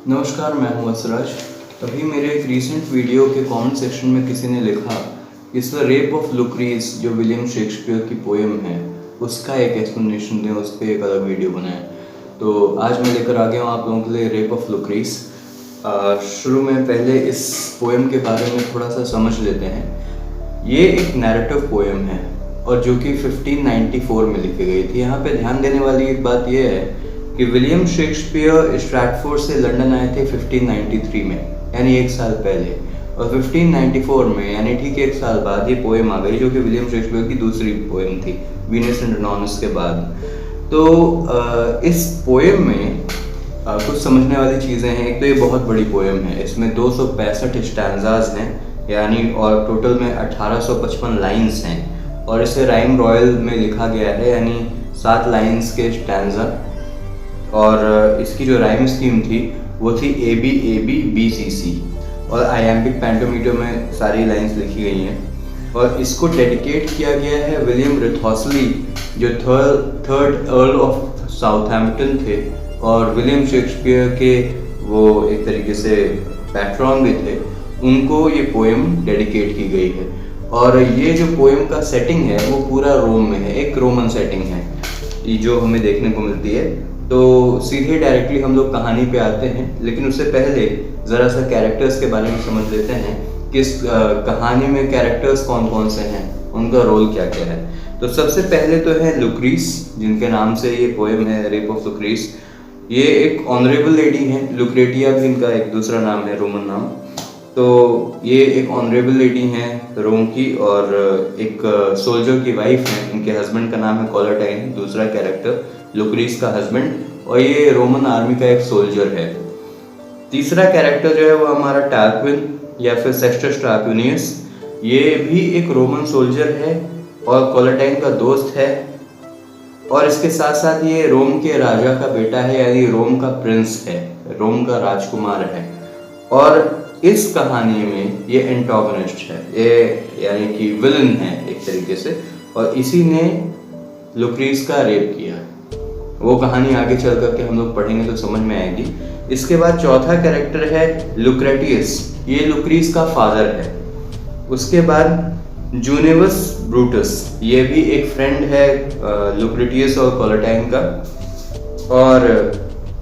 नमस्कार, मैं हूं असराज। अभी मेरे एक रीसेंट वीडियो के कमेंट सेक्शन में किसी ने लिखा इस द रेप ऑफ लुक्रीज जो विलियम शेक्सपियर की पोएम है उसका एक एक्सप्लेनेशन दें, उस पर एक अलग वीडियो बनाएं। तो आज मैं लेकर आ गया हूँ आप लोगों के लिए रेप ऑफ लुक्रीज। शुरू में पहले इस पोएम के बारे में थोड़ा सा समझ लेते हैं। ये एक नैरेटिव पोएम है और जो कि 1594 में लिखी गई थी। यहाँ पे ध्यान देने वाली एक बात यह है कि विलियम शेक्सपियर स्ट्रैटफोर्ड से लंदन आए थे 1593 में, यानी एक साल पहले, और 1594 में यानी ठीक एक साल बाद ये पोएम आ गई जो कि विलियम शेक्सपियर की दूसरी पोएम थी, वीनस एंड एडोनिस के बाद। तो इस पोएम में कुछ समझने वाली चीज़ें हैं। एक तो ये बहुत बड़ी पोएम है, इसमें 265 स्टैंजाज हैं, यानी और टोटल में 1855 लाइन्स हैं, और इसे राइम रॉयल में लिखा गया है, यानी 7 लाइन्स के स्टैंजा। और इसकी जो राइम स्कीम थी वो थी ABABBCC, और आइएम्बिक पेंटोमीटर में सारी लाइंस लिखी गई हैं। और इसको डेडिकेट किया गया है विलियम रिथॉसली, जो थर्ड अर्ल ऑफ साउथहैम्पटन थे और विलियम शेक्सपियर के वो एक तरीके से पैट्रॉन भी थे। उनको ये पोएम डेडिकेट की गई है। और ये जो पोएम का सेटिंग है वो पूरा रोम में है, एक रोमन सेटिंग है ये जो हमें देखने को मिलती है। तो सीधे डायरेक्टली हम लोग कहानी पे आते हैं, लेकिन उससे पहले ज़रा सा कैरेक्टर्स के बारे में समझ लेते हैं कि इस कहानी में कैरेक्टर्स कौन कौन से हैं, उनका रोल क्या क्या है। तो सबसे पहले तो है लुक्रीस, जिनके नाम से ये पोएम है, रेप ऑफ लुक्रीस। ये एक ऑनरेबल लेडी हैं, लुक्रेटिया भी इनका एक दूसरा नाम है, रोमन नाम। तो ये एक ऑनरेबल लेडी हैं रोम की, और एक सोल्जर की वाइफ हैं। इनके हस्बैंड का नाम है कोलेटाइन, दूसरा कैरेक्टर लुक्रीस का हस्बैंड, और ये रोमन आर्मी का एक सोल्जर है। तीसरा कैरेक्टर जो है वो हमारा टार्क्विन या फिर सेक्स्टस टार्क्विनियस। ये भी एक रोमन सोल्जर है और कोलेटाइन का दोस्त है, और इसके साथ साथ ये रोम के राजा का बेटा है, यानी रोम का प्रिंस है, रोम का राजकुमार है। और इस कहानी में ये एंटागोनिस्ट है, ये यानी कि विलन है एक तरीके से, और इसी ने लुक्रीस का रेप किया। वो कहानी आगे चल करके हम लोग पढ़ेंगे तो समझ में आएगी। इसके बाद चौथा कैरेक्टर है लुक्रेटियस, ये लुक्रीस का फादर है। उसके बाद जूनिवस ब्रूटस, ये भी एक फ्रेंड है लुक्रेटियस और कोलेटाइन का। और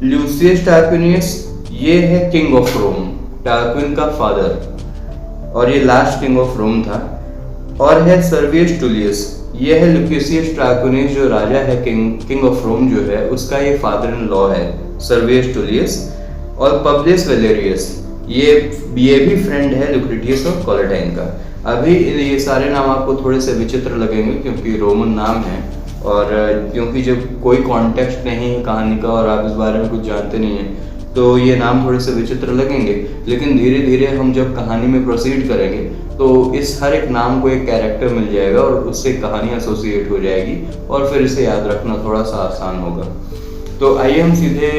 लूसियस टार्क्विनियस, ये है किंग ऑफ रोम, टार्क्विन का फादर, और ये लास्ट किंग ऑफ रोम था। और है सर्वियस टुलियस, ये है लुकेशियस टार्क्विनियस जो राजा है, किंग ऑफ रोम जो है, उसका ये फादर इन लॉ है, सर्वियस टुलियस। और पब्लियस वेलेरियस, ये भी फ्रेंड है लुक्रेटियस और कोलेटाइन का। अभी ये सारे नाम आपको थोड़े से विचित्र लगेंगे क्योंकि रोमन नाम है, और क्योंकि जब कोई कॉन्टेक्स्ट नहीं है कहानी का और आप इस बारे में कुछ जानते नहीं हैं तो ये नाम थोड़े से विचित्र लगेंगे। लेकिन धीरे धीरे हम जब कहानी में प्रोसीड करेंगे तो इस हर एक नाम को एक कैरेक्टर मिल जाएगा और उससे कहानी एसोसिएट हो जाएगी, और फिर इसे याद रखना थोड़ा सा आसान होगा। तो आइए हम सीधे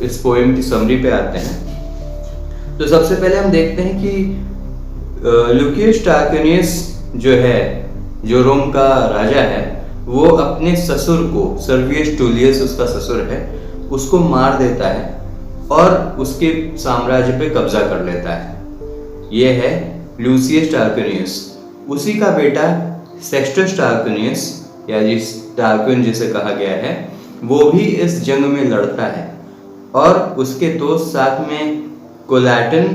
इस पोएम की समरी पे आते हैं। तो सबसे पहले हम देखते हैं कि लुकियस टार्क्विनियस जो है, जो रोम का राजा है, वो अपने ससुर को, सर्वियस टुलियस उसका ससुर है, उसको मार देता है और उसके साम्राज्य पे कब्जा कर लेता है। ये है लूसियस टार्क्विनियस। उसी का बेटा सेक्स्टस टार्क्विनियस, या जिस टार्क्विन जिसे कहा गया है, वो भी इस जंग में लड़ता है, और उसके दोस्त साथ में कोलेटाइन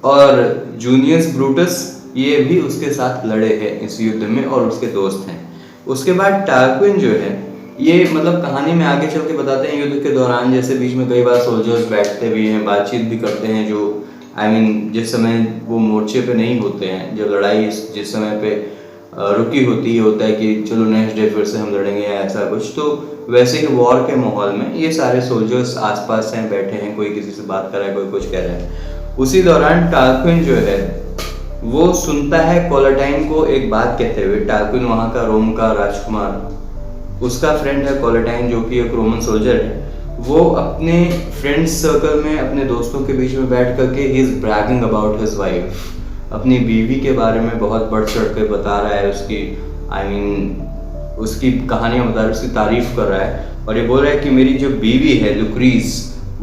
और जूनियस ब्रूटस, ये भी उसके साथ लड़े हैं इस युद्ध में और उसके दोस्त हैं। उसके बाद टार्क्विन जो है, ये मतलब कहानी में आगे चल के बताते हैं युद्ध के दौरान, जैसे बीच में कई बार सोल्जर्स बैठते भी हैं, बातचीत भी करते हैं, जो जिस समय वो मोर्चे पे नहीं होते हैं, जब लड़ाई जिस समय पे रुकी होती है, होता है कि चलो नेक्स्ट डे फिर से हम लड़ेंगे या ऐसा कुछ। तो वैसे ही वॉर के माहौल में ये सारे सोल्जर्स आसपास हैं, बैठे हैं, कोई किसी से बात कर रहा है, कोई कुछ कह रहा है। उसी दौरान टार्क्विन जो है वो सुनता है कोलेटाइन को एक बात कहते हुए। टार्क्विन वहाँ का रोम का राजकुमार, उसका फ्रेंड है कोलेटाइन जो कि एक रोमन सोल्जर है। वो अपने फ्रेंड्स सर्कल में, अपने दोस्तों के बीच में बैठ करके he is bragging about his wife, अपनी बीवी के बारे में बहुत बढ़ चढ़ के बता रहा है, उसकी उसकी कहानियाँ बता रहा है, उसकी तारीफ कर रहा है, और ये बोल रहा है कि मेरी जो बीवी है लुक्रीज,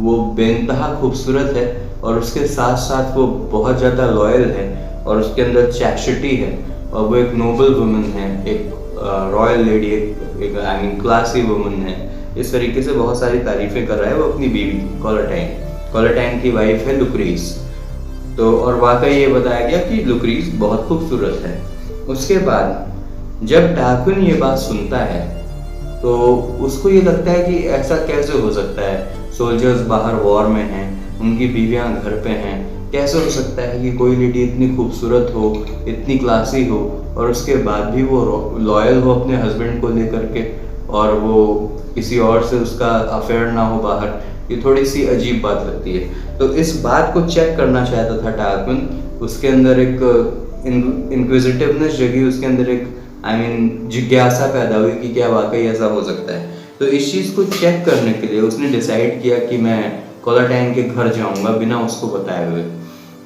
वो बेइंतहा खूबसूरत है और उसके साथ साथ वो बहुत ज़्यादा लॉयल है और उसके अंदर चैस्टिटी है और वो एक नोबल वुमन है, एक रॉयल लेडी, एक आई मीन क्लासी वुमन है। इस तरीके से बहुत सारी तारीफ़ें कर रहा है वो अपनी बीवी की, कोलाटाइन की वाइफ है लुक्रीज। तो और वाकई ये बताया गया कि लुक्रीज बहुत खूबसूरत है। उसके बाद जब टार्क्विन ये बात सुनता है तो उसको ये लगता है कि ऐसा कैसे हो सकता है, सोल्जर्स बाहर वॉर में हैं, उनकी बीवियां घर पे हैं, कैसे हो सकता है कि कोई लेडी इतनी खूबसूरत हो, इतनी क्लासी हो और उसके बाद भी वो लॉयल हो अपने हस्बैंड को लेकर के और वो किसी और से उसका अफेयर ना हो बाहर। ये थोड़ी सी अजीब बात लगती है। तो इस बात को चेक करना चाहता था टार्क्विन। उसके अंदर एक इंक्विजिटिवनेस जगी, उसके अंदर एक जिज्ञासा पैदा हुई कि क्या वाकई ऐसा हो सकता है। तो इस चीज़ को चेक करने के लिए उसने डिसाइड किया कि मैं कोलाटाइन के घर जाऊंगा बिना उसको बताए हुए।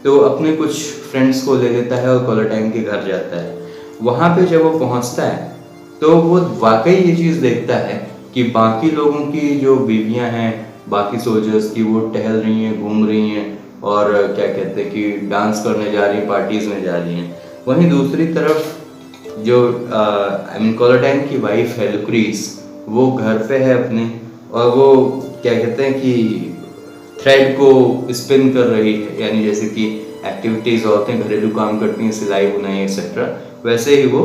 तो अपने कुछ फ्रेंड्स को ले लेता है और कोलाटाइन के घर जाता है। वहाँ पे जब वो पहुँचता है तो वो वाकई ये चीज़ देखता है कि बाकी लोगों की जो बीवियाँ हैं, बाकी सोल्जर्स की, वो टहल रही हैं, घूम रही हैं और क्या कहते हैं कि डांस करने जा रही हैं, पार्टीज़ में जा रही हैं। वहीं दूसरी तरफ जो कोलाटाइन की वाइफ है लुक्रीज, वो घर पे है अपने और वो क्या कहते हैं कि थ्रेड को स्पिन कर रही है, यानी जैसे कि एक्टिविटीज़ औरतें घरेलू काम करती हैं, सिलाई बुनाई एक्सेट्रा, वैसे ही वो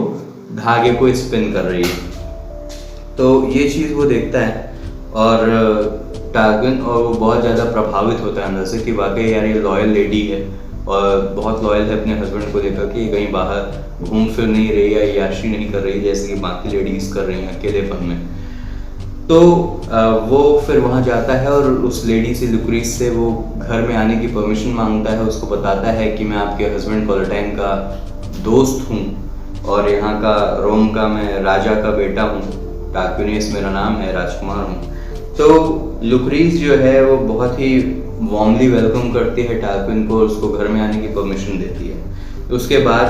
धागे को स्पिन कर रही है। तो ये चीज़ वो देखता है और टार्क्विन, और वो बहुत ज़्यादा प्रभावित होता है अंदर से कि वाकई यार ये लॉयल लेडी है और बहुत लॉयल है अपने हस्बैंड को लेकर के, कहीं बाहर घूम फिर नहीं रही या याशी नहीं कर रही जैसे कि बाकी लेडीज़ कर रही हैं अकेलेपन में। तो वो फिर वहाँ जाता है और उस लेडी से, लुक्रीज से, वो घर में आने की परमिशन मांगता है। उसको बताता है कि मैं आपके हस्बैंड कोलाटाइन का दोस्त हूँ और यहाँ का रोम का मैं राजा का बेटा हूँ, टार्क्विनियस मेरा नाम है, राजकुमार हूँ। तो लुक्रीज जो है वो बहुत ही वार्मली वेलकम करती है टार्क्विन को और उसको घर में आने की परमिशन देती है। तो उसके बाद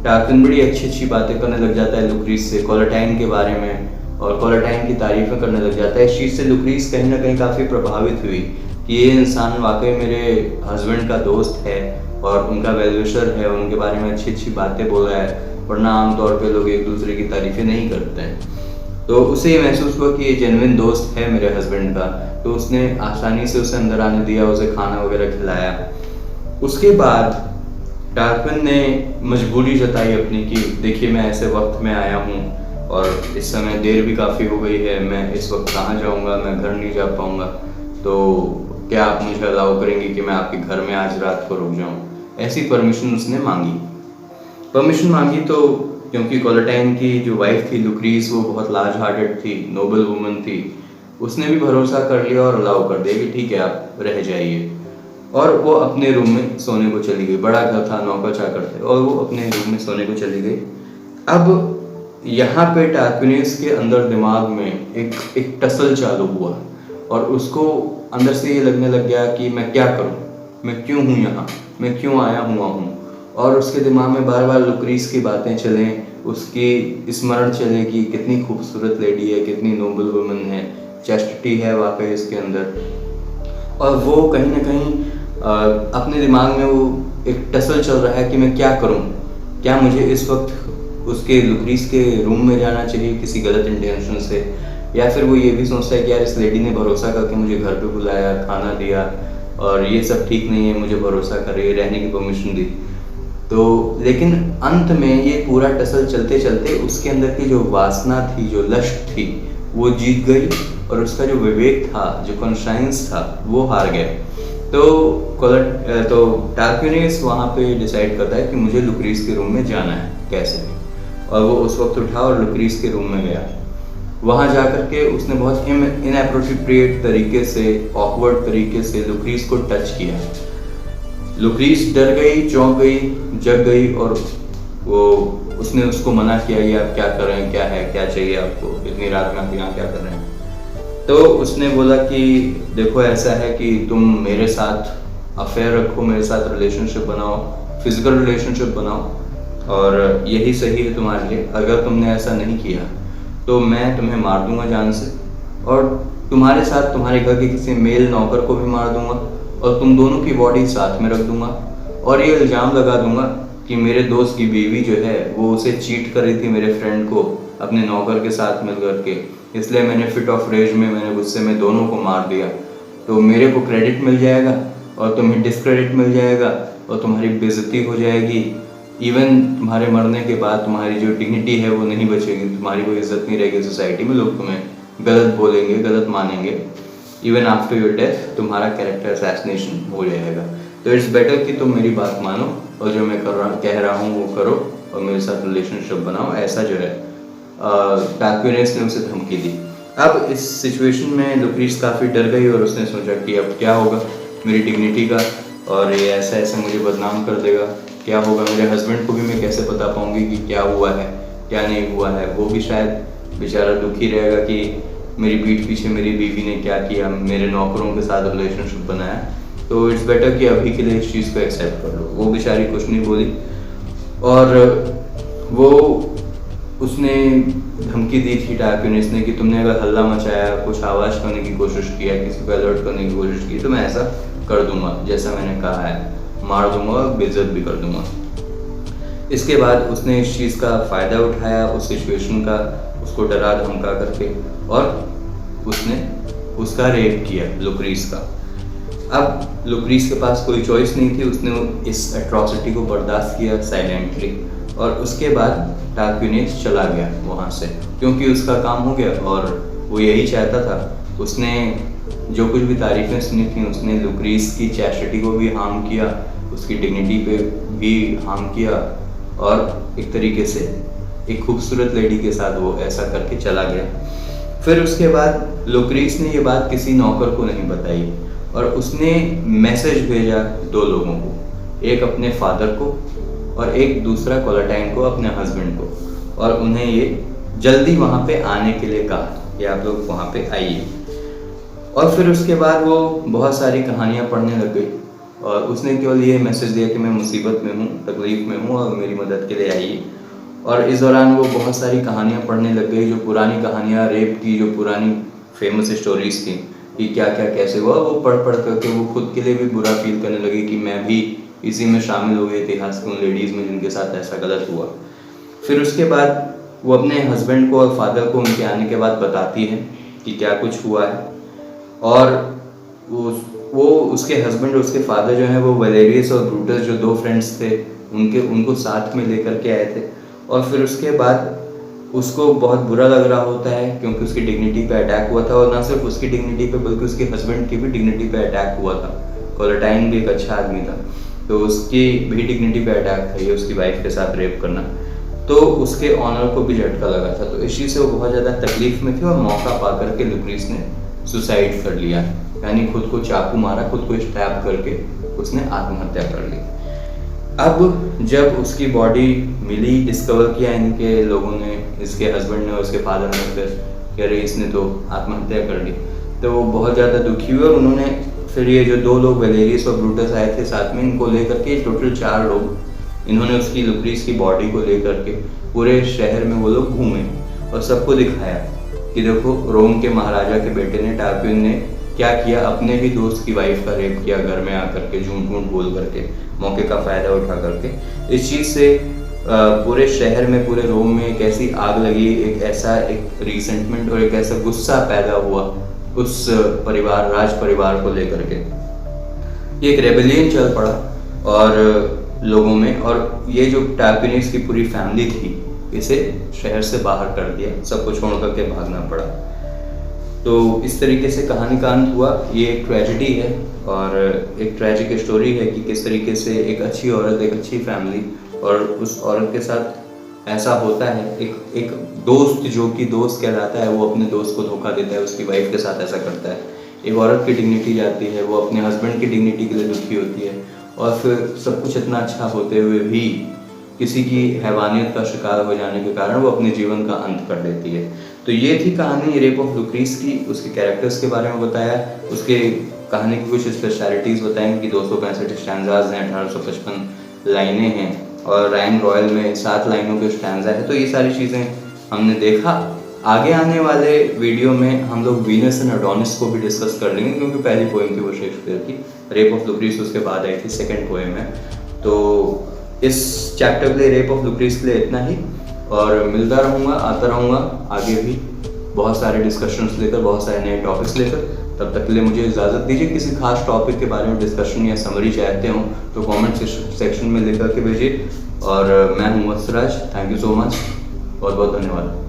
टार्क्विन बड़ी अच्छी अच्छी बातें करने लग जाता है लुक्रीज से, कोलाटाइन के बारे में, और कोलाटाइन की तारीफ़ें करने लग जाता है। इस चीज़ से लुक्रीज कहीं ना कहीं काफ़ी प्रभावित हुई कि ये इंसान वाकई मेरे हस्बैंड का दोस्त है और उनका वेलविशर है, उनके बारे में अच्छी अच्छी बातें बोल रहा है, वरना आमतौर पे लोग एक दूसरे की तारीफ़ें नहीं करते हैं। तो उसे ये महसूस हुआ कि ये जेन्युइन दोस्त है मेरे हस्बैंड का, तो उसने आसानी से उसे अंदर आने दिया, उसे खाना वगैरह खिलाया। उसके बाद टार्क्विन ने मजबूरी जताई अपनी कि देखिए मैं ऐसे वक्त में आया हूँ और इस समय देर भी काफ़ी हो गई है, मैं इस वक्त कहाँ जाऊँगा, मैं घर नहीं जा पाऊँगा, तो क्या आप मुझे अलाउ करेंगे कि मैं आपके घर में आज रात को रुक जाऊँ। ऐसी परमिशन उसने मांगी। परमिशन मांगी तो क्योंकि कोलाटाइन की जो वाइफ थी लुक्रीज, वो बहुत लार्ज हार्टेड थी, नोबल वुमन थी, उसने भी भरोसा कर लिया और अलाउ कर दिया कि ठीक है आप रह जाइए। और वो अपने रूम में सोने को चली गई। बड़ा घर था, नौकर चाकर थे, और वो अपने रूम में सोने को चली गई। अब यहाँ पे टार्क्विनियस के अंदर दिमाग में एक टसल चालू हुआ और उसको अंदर से ये लगने लग गया कि मैं क्या करूँ, मैं क्यों हूँ यहाँ, मैं क्यों आया हुआ हूँ। और उसके दिमाग में बार बार लुक्रीज की बातें चलें, उसकी स्मरण चले कि कितनी खूबसूरत लेडी है, कितनी नोबल वुमन है, चैस्टिटी है वाकई इसके अंदर। और वो कहीं ना कहीं अपने दिमाग में वो एक टसल चल रहा है कि मैं क्या करूं, क्या मुझे इस वक्त उसके लुक्रीज के रूम में जाना चाहिए किसी गलत इंटेंशन से, या फिर वो ये भी सोचता है कि यार इस लेडी ने भरोसा करके मुझे घर पे बुलाया, खाना दिया और ये सब ठीक नहीं है, मुझे भरोसा कर रही है, रहने की परमिशन दी। तो लेकिन अंत में ये पूरा टसल चलते चलते उसके अंदर की जो वासना थी, जो लस्ट थी, वो जीत गई और उसका जो विवेक था, जो कॉन्शियंस था, वो हार गया। तो टार्क्विनियस वहाँ पे डिसाइड करता है कि मुझे लुक्रीज के रूम में जाना है कैसे भी, और वो उस वक्त उठा और लुक्रीज के रूम में गया। वहाँ जा कर के उसने बहुत इनएप्रोप्रिएट तरीके से, ऑकवर्ड तरीके से लुक्रीज को टच किया। लुक्रीज डर गई, चौंक गई, जग गई और वो उसने उसको मना किया, ये आप क्या कर रहे हैं, क्या है, क्या चाहिए आपको, इतनी रात में आप यहाँ क्या कर रहे हैं। तो उसने बोला कि देखो ऐसा है कि तुम मेरे साथ अफेयर रखो, मेरे साथ रिलेशनशिप बनाओ, फिजिकल रिलेशनशिप बनाओ और यही सही है तुम्हारे लिए। अगर तुमने ऐसा नहीं किया तो मैं तुम्हें मार दूंगा जान से। और तुम्हारे साथ तुम्हारे घर के किसी मेल नौकर को भी मार दूंगा और तुम दोनों की बॉडी साथ में रख दूंगा और ये इल्ज़ाम लगा दूंगा कि मेरे दोस्त की बीवी जो है वो उसे चीट कर रही थी मेरे फ्रेंड को अपने नौकर के साथ मिल करके, इसलिए मैंने फिट ऑफ रेज में मैंने गुस्से में दोनों को मार दिया। तो मेरे को क्रेडिट मिल जाएगा और तुम्हें डिस्क्रेडिट मिल जाएगा और तुम्हारी बेइज्जती हो जाएगी। इवन तुम्हारे मरने के बाद तुम्हारी जो डिग्निटी है वो नहीं बचेगी, तुम्हारी कोई इज्जत नहीं रहेगी सोसाइटी में, लोग तुम्हें गलत बोलेंगे, गलत मानेंगे। इवन आफ्टर योर डेथ तुम्हारा कैरेक्टर असैसिनेशन हो जाएगा। तो इट्स बेटर कि तुम मेरी बात मानो और जो मैं कह रहा हूँ वो करो और मेरे साथ रिलेशनशिप बनाओ। ऐसा जो है टार्क्वेनियस ने उसे धमकी दी। अब इस सिचुएशन में लुक्रीस काफ़ी डर गई और उसने सोचा कि अब क्या होगा मेरी डिग्निटी का, और ये ऐसा ऐसा मुझे बदनाम कर देगा, क्या होगा मेरे हस्बैंड को भी मैं कैसे बता पाऊँगी कि क्या हुआ है क्या नहीं हुआ है। वो भी शायद बेचारा दुखी रहेगा कि मेरी पीठ पीछे मेरी बीवी ने क्या किया, मेरे नौकरों के साथ रिलेशनशिप बनाया। तो इट्स बेटर कि अभी के लिए इस चीज़ को एक्सेप्ट कर लो। वो बेचारी कुछ नहीं बोली और वो उसने धमकी दी थी टार्क्वेनियस ने कि तुमने अगर हल्ला मचाया, कुछ आवाज़ करने की कोशिश किया, किसी को अलर्ट करने की कोशिश की तो मैं ऐसा कर दूंगा जैसा मैंने कहा है, मार दूंगा और बेइज्जत भी कर दूंगा। इसके बाद उसने इस चीज़ का फ़ायदा उठाया, उस सिचुएशन का, उसको डरा धमका करके, और उसने उसका रेप किया लुक्रीस का। अब लुक्रीस के पास कोई चॉइस नहीं थी, उसने इस एट्रॉसिटी को बर्दाश्त किया साइलेंटली और उसके बाद टार्क्वेनियस चला गया वहाँ से, क्योंकि उसका काम हो गया और वो यही चाहता था। उसने जो कुछ भी तारीफ़ें सुनी थी, उसने लुक्रीस की चैस्टिटी को भी हार्म किया, उसकी डिग्निटी पे भी हार्म किया और एक तरीके से एक खूबसूरत लेडी के साथ वो ऐसा करके चला गया। फिर उसके बाद लुक्रीस ने ये बात किसी नौकर को नहीं बताई और उसने मैसेज भेजा दो लोगों को, एक अपने फादर को और एक दूसरा कोलेटाइन को, अपने हस्बैंड को, और उन्हें ये जल्दी वहाँ पे आने के लिए कहा कि आप लोग वहाँ पे आइए। और फिर उसके बाद वो बहुत सारी कहानियाँ पढ़ने लग गई और उसने केवल ये मैसेज दिया कि मैं मुसीबत में हूँ, तकलीफ़ में हूँ और मेरी मदद के लिए आइए। और इस दौरान वो बहुत सारी कहानियाँ पढ़ने लग गई, जो पुरानी कहानियाँ रेप की, जो पुरानी फेमस स्टोरीज़ थी कि क्या क्या कैसे हुआ, वो पढ़ पढ़ करके वो खुद के लिए भी बुरा फील करने लगी कि मैं भी इसी में शामिल हो गए इतिहास के उन लेडीज़ में जिनके साथ ऐसा गलत हुआ। फिर उसके बाद वो अपने हस्बैंड को और फादर को उनके आने के बाद बताती है कि क्या कुछ हुआ है, और वो उसके हस्बैंड और उसके फादर जो हैं वो वैलेरियस और ब्रूटस जो दो फ्रेंड्स थे उनको साथ में लेकर के आए थे। और फिर उसके बाद उसको बहुत बुरा लग रहा होता है क्योंकि उसकी डिग्निटी पे अटैक हुआ था, और ना सिर्फ उसकी डिग्निटी पे बल्कि उसके हस्बैंड की भी डिग्निटी पे अटैक हुआ था। कोलेटाइन भी एक अच्छा आदमी था, तो उसकी भी डिग्निटी पे अटैक था ये उसकी वाइफ के साथ रेप करना, तो उसके ऑनर को भी झटका लगा था। तो इस चीज़ से वो बहुत ज़्यादा तकलीफ में थी और मौका पा करके लुक्रीस ने सुसाइड कर लिया, यानी खुद को चाकू मारा, खुद को स्टैब करके उसने आत्महत्या कर ली। अब जब उसकी बॉडी मिली, डिस्कवर किया इनके लोगों ने, इसके हस्बैंड ने और उसके फादर ने, फिर कह रहे इसने तो आत्महत्या कर ली, तो वो बहुत ज़्यादा दुखी हुए और उन्होंने फिर ये जो दो लोग वैलेरियस और ब्रूटस आए थे साथ में, इनको लेकर के टोटल 4 लोग, इन्होंने उसकी लुक्रीस की बॉडी को लेकर के पूरे शहर में वो लोग घूमे और सबको दिखाया कि देखो रोम के महाराजा के बेटे ने, टार्क्वेन ने क्या किया, अपने ही दोस्त की वाइफ का रेप किया घर में आकर के, झूठ मूठ बोल करके, मौके का फ़ायदा उठा करके। इस चीज़ से पूरे शहर में, पूरे रोम में एक ऐसी आग लगी, एक रिसेंटमेंट और एक ऐसा गुस्सा पैदा हुआ उस परिवार, राज परिवार को लेकर के। ये एक रेबेलियन चल पड़ा और लोगों में, और ये जो टार्क्वेनियस की पूरी फैमिली थी इसे शहर से बाहर कर दिया, सबको छोड़ करके भागना पड़ा। तो इस तरीके से कहानी का अंत हुआ। ये एक ट्रेजेडी है और एक ट्रेजिक स्टोरी है कि किस तरीके से एक अच्छी औरत, एक अच्छी फैमिली, और उस औरत के साथ ऐसा होता है, एक दोस्त जो कि दोस्त कहलाता है, वो अपने दोस्त को धोखा देता है, उसकी वाइफ के साथ ऐसा करता है। एक औरत की डिग्निटी जाती है, वो अपने हस्बैंड की डिग्निटी के लिए दुखी होती है, और फिर सब कुछ इतना अच्छा होते हुए भी किसी की हैवानियत का शिकार हो जाने के कारण वो अपने जीवन का अंत कर देती है। तो ये थी कहानी रेप ऑफ लुक्रीस की। उसके कैरेक्टर्स के बारे में बताया, उसके कहानी की कुछ स्पेशलिटीज़ बताएंगे कि 265 स्टैंजाज हैं, 1855 लाइनें हैं और राइन रॉयल में 7 लाइनों के स्टैंजा है। तो ये सारी चीज़ें हमने देखा आगे आने वाले वीडियो में हम लोग वीनस एंड एडोनिस को भी डिस्कस कर लेंगे, क्योंकि पहली पोएम थी वो शेक्सपियर की, रेप ऑफ लुक्रीस उसके बाद आई थी, सेकंड पोएम है। तो इस चैप्टर के लिए, रेप ऑफ लुक्रीस के लिए इतना ही, और मिलता रहूँगा, आता रहूँगा आगे भी बहुत सारे डिस्कशंस लेकर, बहुत सारे नए टॉपिक्स लेकर। तब तक के लिए मुझे इजाज़त दीजिए। किसी खास टॉपिक के बारे में डिस्कशन या समरी चाहते हो तो कमेंट सेक्शन में लिख करके भेजिए। और मैं हूँ Vatsraj, thank you so much, बहुत बहुत धन्यवाद।